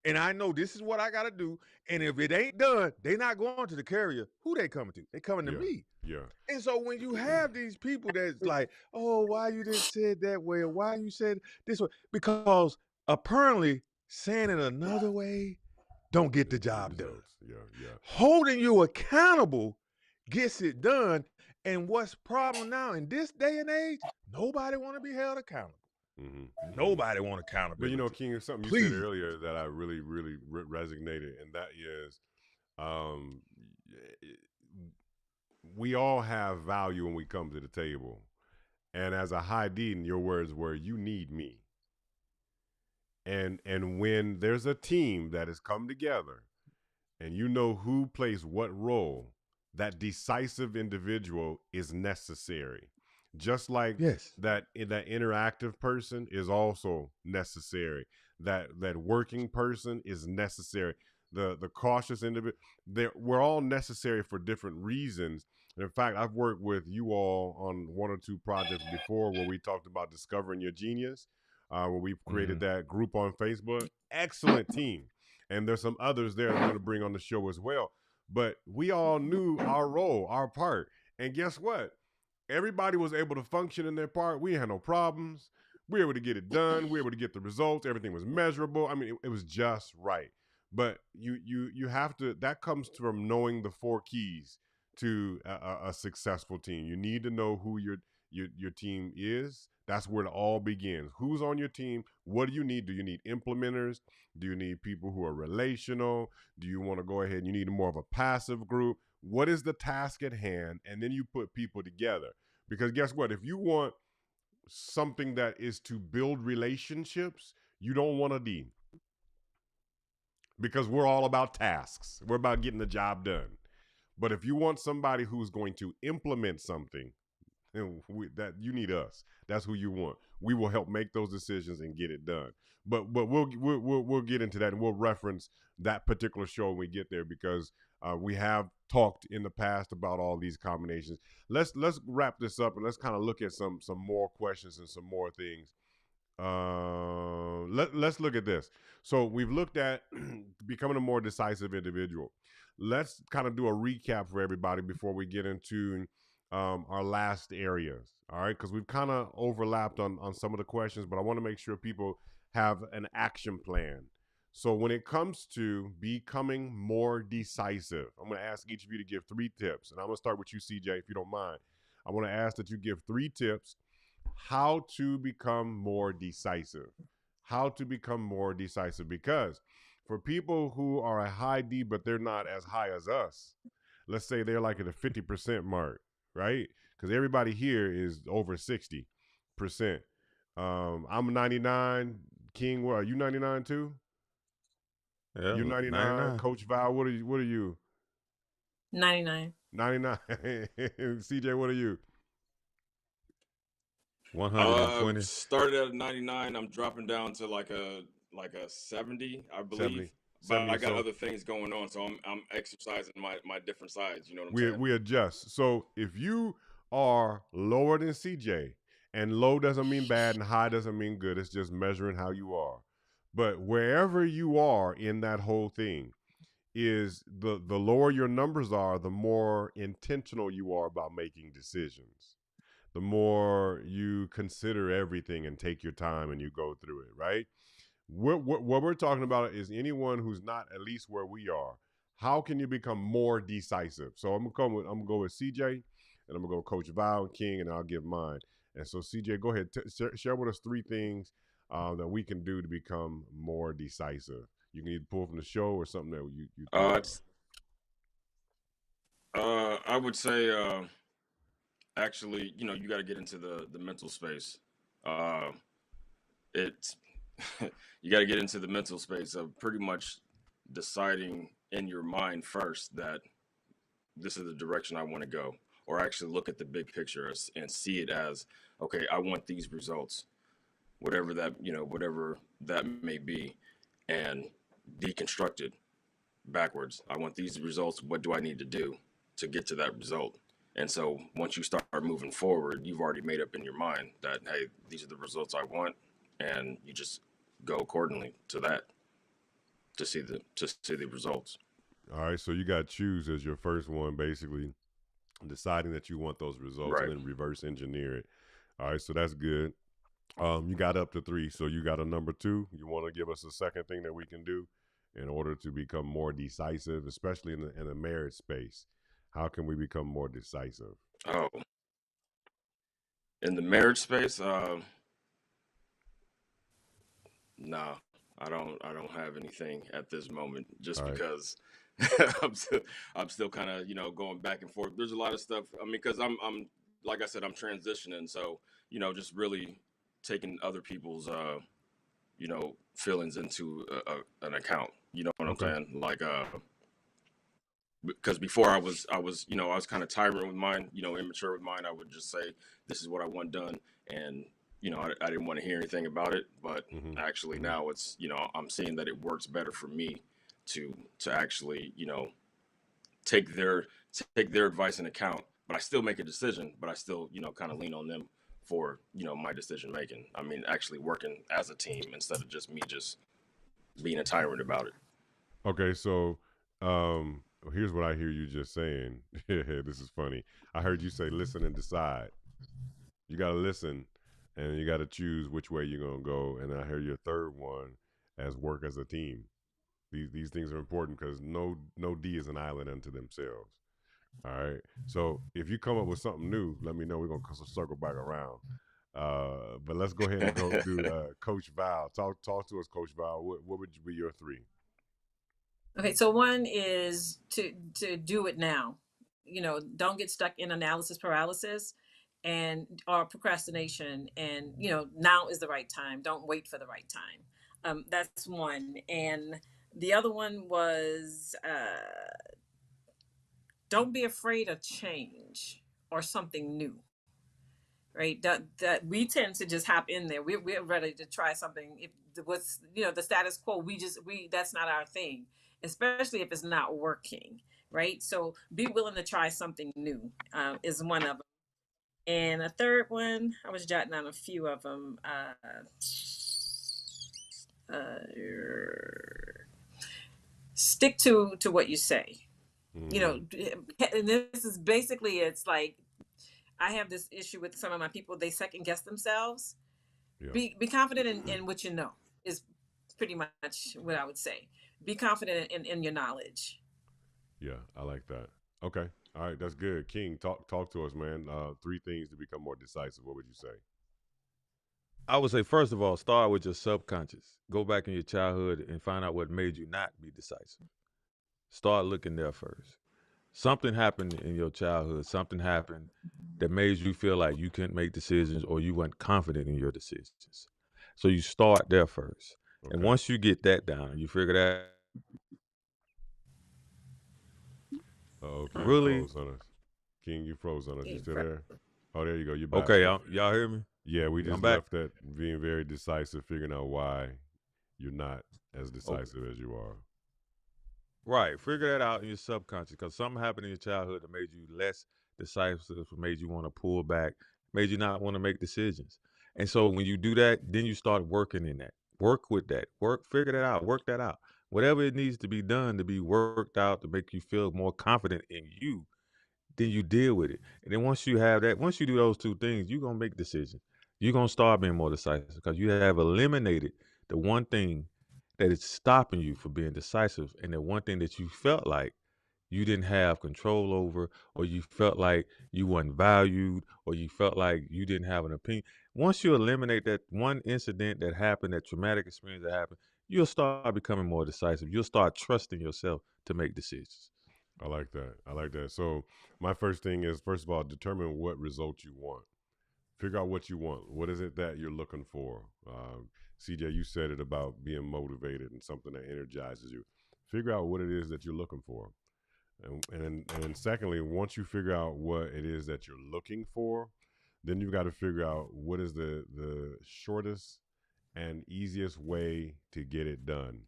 And I know this is what I got to do. And if it ain't done, they not going to the carrier. Who they coming to? They coming to me. Yeah. And so when you have these people that's like, "Oh, why you didn't say it that way? Or why you said this way?" Because apparently saying it another way don't get the job done. Yeah. Holding you accountable gets it done. And what's problem now in this day and age? Nobody want to be held accountable. Nobody want accountability. But you know, King, something you said earlier that I really, really resonated, and that is, we all have value when we come to the table. And as a high D, in your words were, you need me. And when there's a team that has come together and you know who plays what role, that decisive individual is necessary. Just like that interactive person is also necessary. That working person is necessary. The cautious individual, we're all necessary for different reasons. And in fact, I've worked with you all on 1 or 2 projects before where we talked about discovering your genius, where we created that group on Facebook. Excellent team. And there's some others there that I'm going to bring on the show as well. But we all knew our role, our part. And guess what? Everybody was able to function in their part. We had no problems. We were able to get it done. We were able to get the results. Everything was measurable. I mean, it was just right. But you have to, that comes from knowing the 4 keys to a successful team. You need to know who your team is. That's where it all begins. Who's on your team? What do you need? Do you need implementers? Do you need people who are relational? Do you want to go ahead and you need more of a passive group? What is the task at hand? And then you put people together. Because guess what? If you want something that is to build relationships, you don't want a D. Because we're all about tasks. We're about getting the job done. But if you want somebody who's going to implement something, that you need us. That's who you want. We will help make those decisions and get it done. But we'll get into that, and we'll reference that particular show when we get there, because we have talked in the past about all these combinations. Let's wrap this up and let's kind of look at some more questions and some more things. Let's look at this. So we've looked at becoming a more decisive individual. Let's kind of do a recap for everybody before we get into our last areas. All right, because we've kind of overlapped on some of the questions, but I want to make sure people have an action plan. So when it comes to becoming more decisive, I'm going to ask each of you to give 3 tips, and I'm going to start with you, CJ, if you don't mind. I want to ask that you give 3 tips how to become more decisive. How to become more decisive, because for people who are a high D but they're not as high as us, let's say they're like at a 50% mark, right? Because everybody here is over 60%. I'm 99. King, what are you, 99 too? Yeah, You're 99. 99. Coach Val, what are you? 99. 99. CJ, what are you? 120. Started at 99. I'm dropping down to like a 70, I believe. 70. But 70. I got So other things going on, so I'm exercising my different sides. You know what I'm we saying? we adjust. So if you are lower than CJ, and low doesn't mean bad and high doesn't mean good, it's just measuring how you are. But wherever you are in that whole thing is the lower your numbers are, the more intentional you are about making decisions. The more you consider everything and take your time and you go through it, right? What we're talking about is anyone who's not at least where we are. How can you become more decisive? So I'm gonna go with CJ, and I'm gonna go with Coach Val and King, and I'll give mine. And so CJ, go ahead, share with us 3 things that we can do to become more decisive. You can either pull from the show or something that you thought of. I would say actually, you got to get into the mental space. It's you got to get into the mental space of pretty much deciding in your mind first that this is the direction I want to go, or actually look at the big picture and see it as, okay, I want these results, whatever that may be, and deconstruct it backwards. I want these results. What do I need to do to get to that result? And so once you start moving forward, you've already made up in your mind that, hey, these are the results I want, and you just go accordingly to that to see the results. All right, so you got choose as your first one, basically deciding that you want those results, Right. and then reverse engineer it. All right, so that's good. You got up to 3, so you got a number 2. You want to give us a second thing that we can do in order to become more decisive, especially in the marriage space? How can we become more decisive? Oh, in the marriage space, nah, I don't have anything at this moment, just All right. because I'm still kind of going back and forth. There's a lot of stuff. I mean, because I'm like I said, I'm transitioning, so just really taking other people's feelings into an account. You know what I'm Okay. saying? Like because before I was kind of tyrant with mine, immature with mine. I would just say, this is what I want done, and I didn't want to hear anything about it. But actually now it's I'm seeing that it works better for me to actually take their advice in account. But I still make a decision, but I still kind of lean on them for my decision making. I mean, actually working as a team instead of just me just being a tyrant about it. Okay, so here's what I hear you just saying. This is funny. I heard you say listen and decide. You got to listen, and you got to choose which way you're going to go. And I hear your third one as work as a team. These things are important because no D is an island unto themselves. All right. So if you come up with something new, let me know. We're gonna circle back around. But let's go ahead and go do Coach Val. Talk to us, Coach Val. What would be your 3? Okay, so one is to do it now. Don't get stuck in analysis paralysis and or procrastination. And now is the right time. Don't wait for the right time. That's one. And the other one was don't be afraid of change or something new. Right, that we tend to just hop in there. We're ready to try something. If what's the status quo, we that's not our thing, especially if it's not working. Right, so be willing to try something new is one of them. And a third one, I was jotting down a few of them. Stick to what you say. Mm-hmm. And this is basically, it's like I have this issue with some of my people. They second guess themselves. Yeah. Be confident in what you know is pretty much what I would say. Be confident in your knowledge. Yeah, I like that. Okay. All right, that's good. King, talk to us, man. 3 things to become more decisive. What would you say? I would say, first of all, start with your subconscious. Go back in your childhood and find out what made you not be decisive. Start looking there first. Something happened in your childhood, something happened that made you feel like you couldn't make decisions or you weren't confident in your decisions. So you start there first. And Okay. once you get that down, you figure that Oh, King really, froze on us. King, you froze on us. You Hey, still there? Oh, there you go. You're back. okay, y'all hear me? Yeah, we I'm just back. left that being very decisive, figuring out why you're not as Okay. decisive as you are. Right. Figure that out in your subconscious because something happened in your childhood that made you less decisive, made you want to pull back, made you not want to make decisions. And so when you do that, then you start working in that. Work with that. Figure that out. Work that out. Whatever it needs to be done to be worked out to make you feel more confident in you, then you deal with it. And then once you have that, once you do those 2 things, you're gonna make decisions. You're gonna start being more decisive because you have eliminated the one thing that is stopping you from being decisive and the one thing that you felt like you didn't have control over, or you felt like you weren't valued, or you felt like you didn't have an opinion. Once you eliminate that one incident that happened, that traumatic experience that happened, you'll start becoming more decisive. You'll start trusting yourself to make decisions. I like that. I like that. So my first thing is, first of all, determine what result you want. Figure out what you want. What is it that you're looking for? CJ, you said it about being motivated and something that energizes you. Figure out what it is that you're looking for. And then secondly, once you figure out what it is that you're looking for, then you've got to figure out what is the shortest and easiest way to get it done.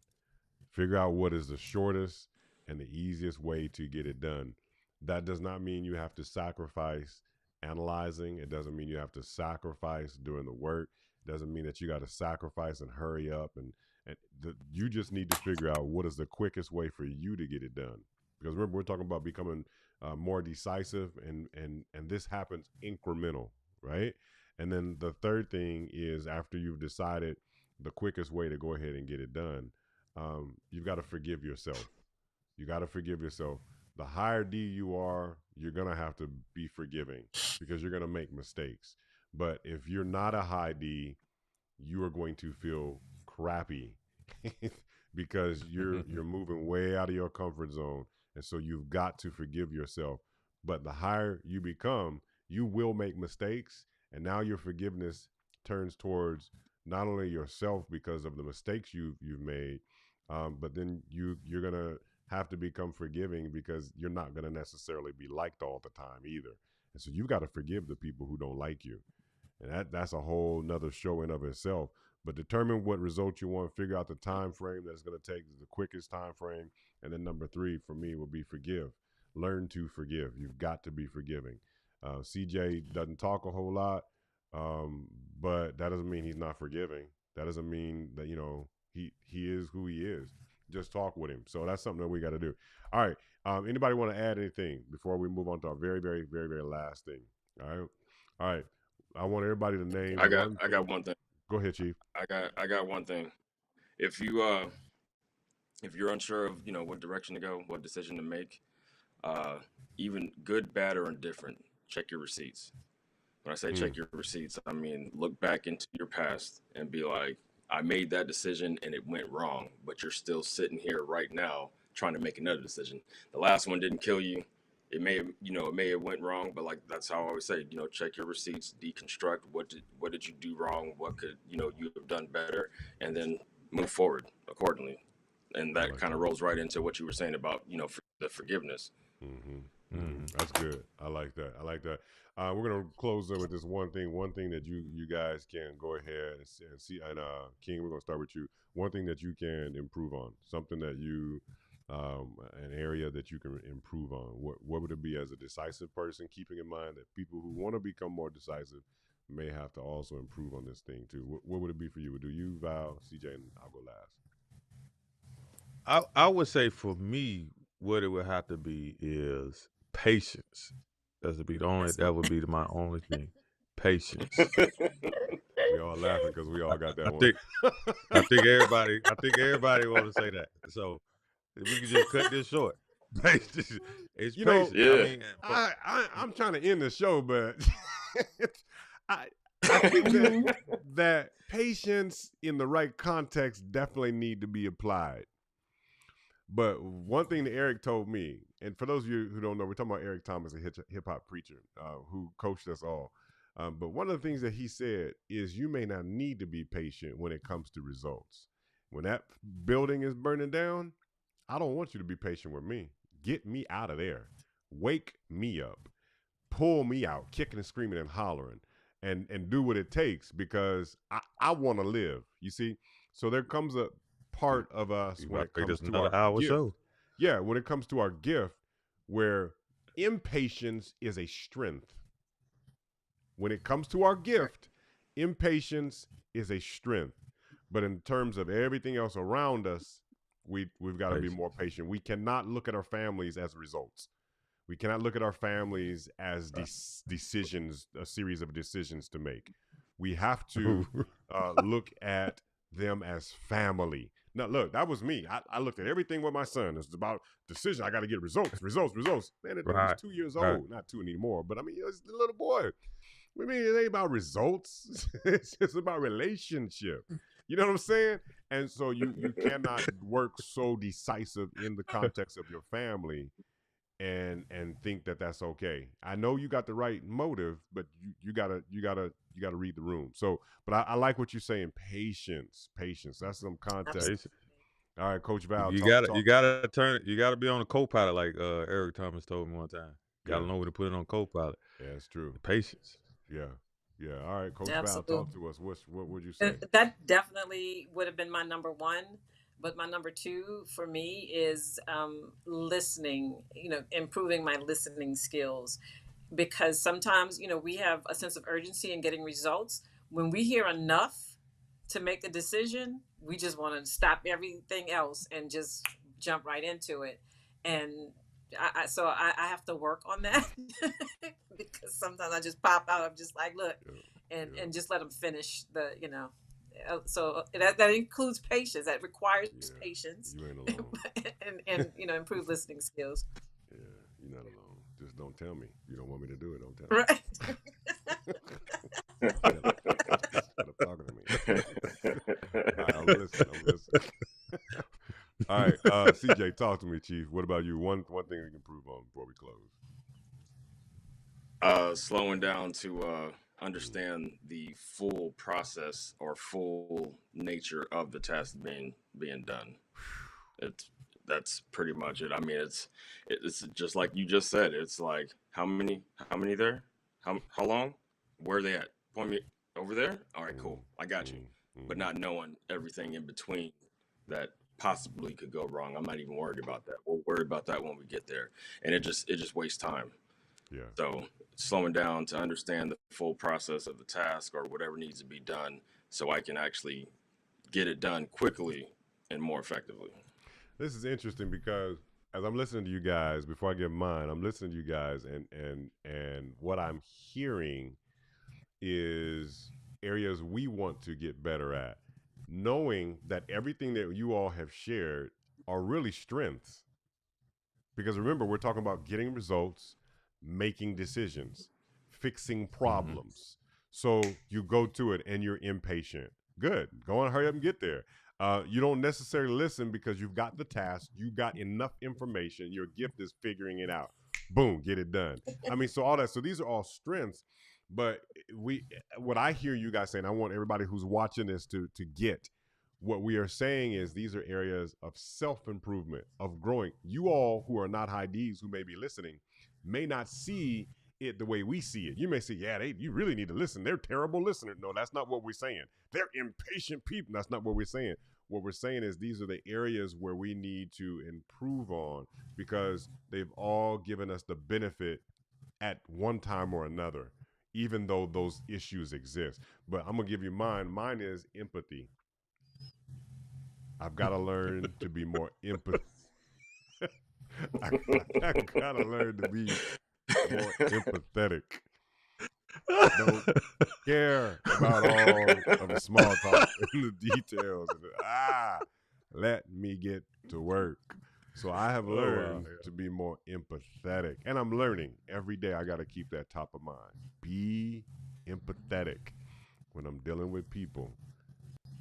Figure out what is the shortest and the easiest way to get it done. That does not mean you have to sacrifice analyzing. It doesn't mean you have to sacrifice doing the work. It doesn't mean that you got to sacrifice and hurry up. You just need to figure out what is the quickest way for you to get it done. Because remember, we're talking about becoming more decisive, and this happens incremental, right? And then the third thing is, after you've decided the quickest way to go ahead and get it done, you've got to forgive yourself. You got to forgive yourself. The higher D you are, you're going to have to be forgiving because you're going to make mistakes. But if you're not a high D, you are going to feel crappy because you're moving way out of your comfort zone. And so you've got to forgive yourself. But the higher you become, you will make mistakes. And now your forgiveness turns towards not only yourself because of the mistakes you've made, but then you're gonna have to become forgiving because you're not gonna necessarily be liked all the time either. And so you've got to forgive the people who don't like you. And that's a whole nother show in of itself. But determine what result you want, figure out the time frame that's going to take the quickest time frame. And then number 3 for me will be forgive. Learn to forgive. You've got to be forgiving. CJ doesn't talk a whole lot, but that doesn't mean he's not forgiving. That doesn't mean that, he is who he is. Just talk with him. So that's something that we got to do. All right. Anybody want to add anything before we move on to our very, very, very, very last thing? All right. All right. I want everybody to name I got one I thing. got one thing. Go ahead, Chief. I got one thing. If you're unsure of what direction to go, what decision to make, uh, even good, bad, or indifferent, check your receipts. When I say Mm, check your receipts, I mean look back into your past and be like, I made that decision and it went wrong, but you're still sitting here right now trying to make another decision. The last one didn't kill you. It may have went wrong, but like that's how I always say, check your receipts, deconstruct what did you do wrong, what could you have done better, and then move forward accordingly. And I that like kind of that. rolls right into what you were saying about the forgiveness. That's good. I like that. I like that. We're gonna close up with this one thing. One thing that you guys can go ahead and see. And King, we're gonna start with you. One thing that you can improve on. Something that an area that you can improve on. What would it be as a decisive person? Keeping in mind that people who want to become more decisive may have to also improve on this thing too. What would it be for you? Do you, Val, CJ, and I'll go last. I would say for me, what it would have to be is patience. That's that would be my only thing. Patience. We all laughing because we all got that I one. think everybody want to say that. So if we could just cut this short. It's You know, patience. Yeah. I mean, I'm trying to end the show, but I think that patience in the right context definitely need to be applied. But one thing that Eric told me, and for those of you who don't know, we're talking about Eric Thomas, a hip hop preacher who coached us all. But one of the things that he said is you may not need to be patient when it comes to results. When that building is burning down, I don't want you to be patient with me. Get me out of there. Wake me up. Pull me out, kicking and screaming and hollering, and do what it takes because I want to live. You see? So there comes a part of us when it comes to our gift. show. Yeah, when it comes to our gift, where impatience is a strength. When it comes to our gift, impatience is a strength. But in terms of everything else around us, we've got to be more patient. We cannot look at our families as results. We cannot look at our families as decisions, a series of decisions to make. We have to look at them as family. Now, look, that was me. I looked at everything with my son. It's about decision. I got to get results. Man, it was 2 years old. Not 2 anymore, but I mean, it was a little boy. I mean, it ain't about results. It's just about relationship. You know what I'm saying? And so you cannot work so decisive in the context of your family and think that that's okay. I know you got the right motive, but you gotta read the room. So, but I like what you're saying. Patience. That's some context. All right, Coach Val. You gotta be on a co-pilot like Eric Thomas told me one time. Gotta know where to put it on co-pilot. Yeah, it's true. Patience. Yeah. All right, Coach Val, talk to us. What would you say? That definitely would have been my number one. But my number two for me is listening, improving my listening skills. Because sometimes, we have a sense of urgency in getting results. When we hear enough to make a decision, we just want to stop everything else and just jump right into it. And I have to work on that because sometimes I just pop out. I'm just like, look, and just let them finish the, so that includes patience. That requires patience. You ain't alone. and improve listening skills. Yeah, you're not alone. Just don't tell me. You don't want me to do it. Don't tell me. Right. Stop talking to me. All right, I'm listening. All right, CJ, talk to me, Chief. What about you? One thing we can improve on before we close. Slowing down to understand the full process or full nature of the task being done. That's pretty much it. I mean, it's just like you just said. It's like how many there? How long? Where are they at? Point me over there. All right, cool. I got you. But not knowing everything in between that possibly could go wrong. I'm not even worried about that. We'll worry about that when we get there. And it just wastes time. Yeah. So slowing down to understand the full process of the task or whatever needs to be done so I can actually get it done quickly and more effectively. This is interesting because as I'm listening to you guys, before I give mine, I'm listening to you guys and what I'm hearing is areas we want to get better at, knowing that everything that you all have shared are really strengths. Because remember, we're talking about getting results, making decisions, fixing problems. So you go to it and you're impatient. Good. Go on, hurry up and get there. You don't necessarily listen because you've got the task. You got enough information. Your gift is figuring it out. Boom, get it done. I mean, so all that. So these are all strengths. But what I hear you guys saying, I want everybody who's watching this to get. What we are saying is these are areas of self-improvement, of growing. You all who are not high Ds who may be listening may not see it the way we see it. You may say, yeah, you really need to listen. They're terrible listeners. No, that's not what we're saying. They're impatient people. That's not what we're saying. What we're saying is these are the areas where we need to improve on because they've all given us the benefit at one time or another, even though those issues exist. But I'm going to give you mine. Mine is empathy. I've got to learn to be more empathetic. I got to learn to be more empathetic. Don't care about all of the small talk and the details. Let me get to work. So I have learned to be more empathetic. And I'm learning every day. I got to keep that top of mind. Be empathetic when I'm dealing with people.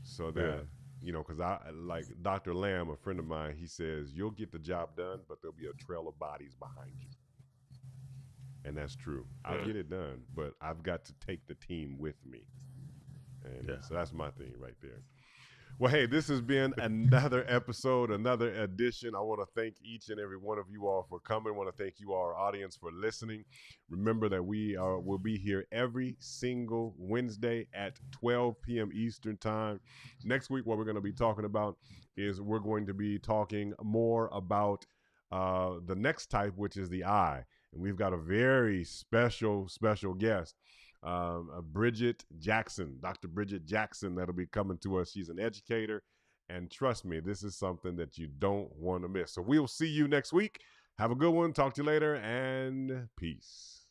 So that, because I like Dr. Lamb, a friend of mine, he says, you'll get the job done, but there'll be a trail of bodies behind you. And that's true. I'll get it done, but I've got to take the team with me. And so that's my thing right there. Well, hey, this has been another episode, another edition. I want to thank each and every one of you all for coming. I want to thank you, our audience, for listening. Remember that we'll be here every single Wednesday at 12 p.m. Eastern Time. Next week, what we're going to be talking about is we're going to be talking more about the next type, which is the I. And we've got a very special guest. Bridget Jackson, Dr. Bridget Jackson, that'll be coming to us. She's an educator, and trust me, this is something that you don't want to miss. So we'll see you next week. Have a good one. Talk to you later, and peace.